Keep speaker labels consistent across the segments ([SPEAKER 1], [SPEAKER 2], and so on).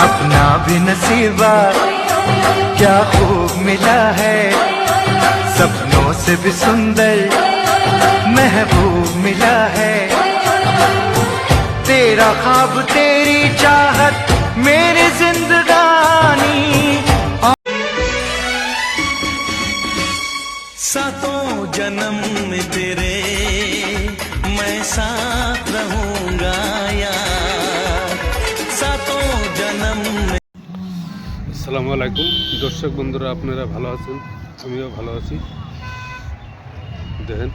[SPEAKER 1] अपना भी नसीबा क्या खूब मिला है, सपनों से भी सुंदर महबूब मिला है। तेरा ख्वाब तेरी चाहत मेरी जिंदगानी,
[SPEAKER 2] सातों जन्म में तेरे मैं साथ रहूंगा यार, सातों जन्म में।
[SPEAKER 3] আসসালামু আলাইকুম দর্শক বন্ধুরা, আপনারা ভালো আছেন? আমিও ভালো আছি। দেখেন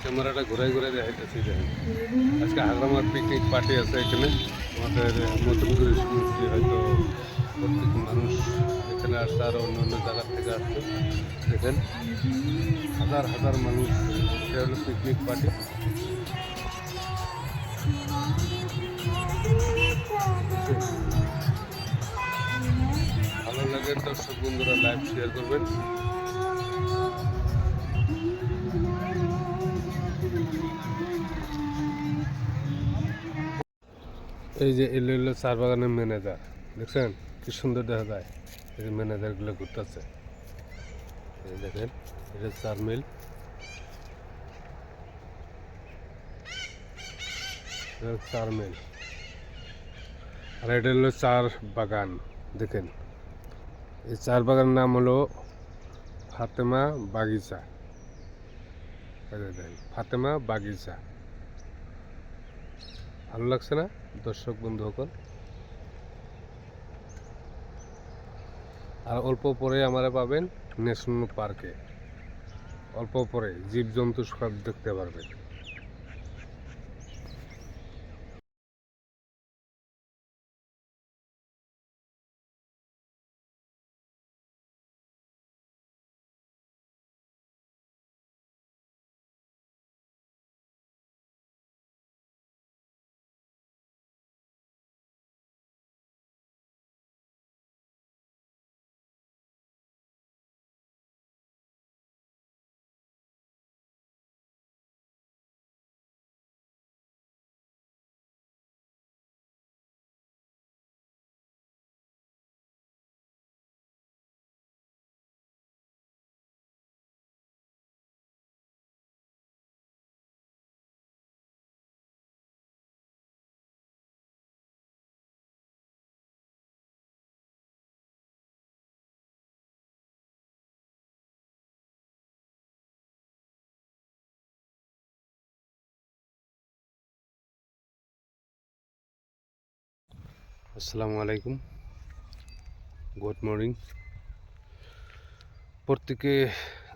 [SPEAKER 3] ক্যামেরাটা ঘুরাই ঘুরাই দেখাইতেছি। দেখেন আজকে হাগ্রামার পিকনিক পার্টি আছে এখানে। আমাদের নতুন করে শুনছি, হয়তো প্রত্যেক মানুষ এখানে আসছে, আর অন্য অন্য জায়গার থেকে আসছে। দেখেন হাজার হাজার মানুষ, এটা হলো পিকনিক পার্টি। ভালো লাগে দর্শক বন্ধুরা, লাইভ শেয়ার করবেন। এই যে এলো চার বাগানের ম্যানেজার, দেখছেন কি সুন্দর দেখা যায়। এই যে ম্যানেজারগুলো ঘুরতেছে, এই দেখেন এটা চার মিল, চার মিল। আর এটা হলো চার বাগান। দেখেন এই চার বাগানের নাম হলো ফাতেমা বাগিচা। দেখেন ফাতেমা বাগিচা, ভালো লাগছে না দর্শক বন্ধু সকল? আর অল্প পরে আমারা পাবেন ন্যাশনাল পার্কে, অল্প পরে জীবজন্তু সব দেখতে পারবেন। আসসালামু আলাইকুম, গুড মর্নিং। প্রত্যেকে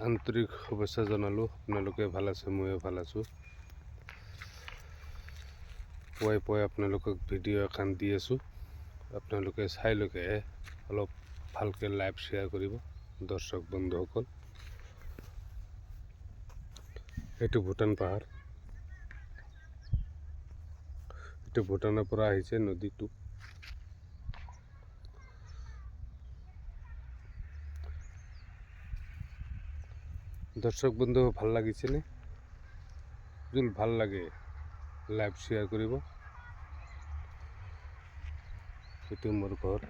[SPEAKER 3] আন্তরিক শুভেচ্ছা জনালো। আপোনালোকে ভাল আছে, ময়ো ভাল আছো। পুৱাই পুৱাই আপোনালোকক ভিডিঅ' এখন দি আছোঁ, আপোনালোকে চাইলৈকে অলপ ভালকৈ লাইভ শ্বেয়াৰ কৰিব দৰ্শক বন্ধুসকল। এইটো ভূটান পাহাৰ, এইটো ভূটানৰ পৰা আহিছে নদীটো। দর্শক বন্ধু ভাল লাগিছেনে? যদি ভাল লাগে লাইভ শেয়ার কৰিব। এইটো মোৰ ঘৰ।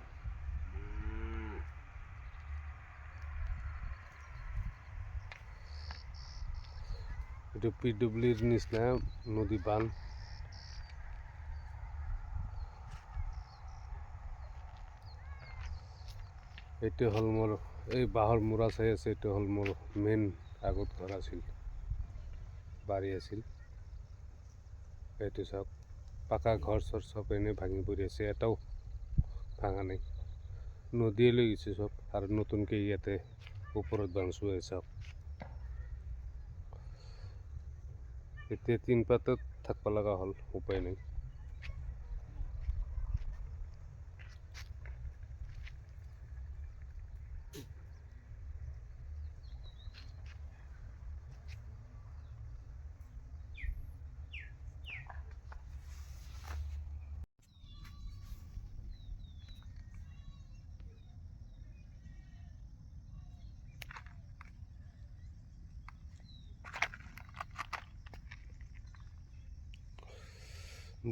[SPEAKER 3] এইটো পিডব্লিউৰ নিচিনা নদী বান্ধ। এইটো হ'ল মোৰ, এই বাঁহৰ মূৰা চাই আছে, এইটো হ'ল মোৰ মেইন আগত ঘৰ আছিল, বাৰী আছিল। এইটো চাওক পাকা ঘৰ চৰ চব এনেই ভাঙি পৰি আছে, এটাও ভাঙা নাই। নদীয়ে লৈ গৈছে চব, আৰু নতুনকৈ ইয়াতে ওপৰত বান্ধছো। চাওক এতিয়া তিন পাতত থাকিব লগা হ'ল, উপায় নাই।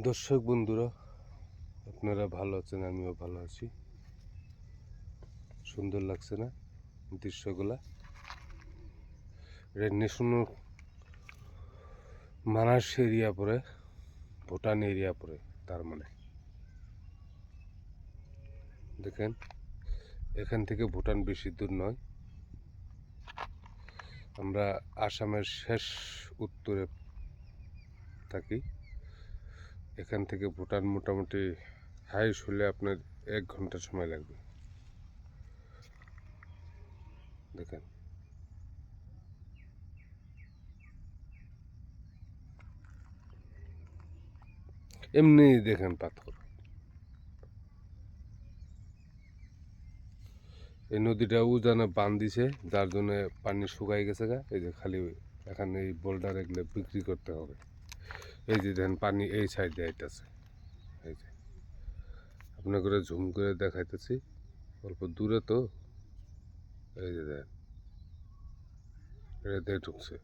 [SPEAKER 3] দর্শক বন্ধুরা, আপনারা ভালো আছেন, আমিও ভালো আছি। সুন্দর লাগছে না দৃশ্যগুলা? নেশনের মানাস এরিয়া পরে, ভুটান এরিয়া পরে, তার মানে দেখেন এখান থেকে ভুটান বেশি দূর নয়। আমরা আসামের শেষ উত্তরে থাকি। এখান থেকে ভুটান মোটামুটি হাইস হলে আপনার 1 ঘন্টা সময় লাগবে। দেখেন এমনি দেখেন পাথর। এই নদীটা উজানে বান দিছে, যার জন্য পানি শুকাই গেছে গা। এই যে খালি এখানে এই বোল্ডার এগুলো বিক্রি করতে হবে। এই যে দেখেন পানি এই সাইডে আইতাছে। এই যে আপনাকে ঝুম করে দেখাইতেছি, অল্প দূরে তো। এই যে দেখেন এটা ঢুকছে।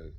[SPEAKER 3] এই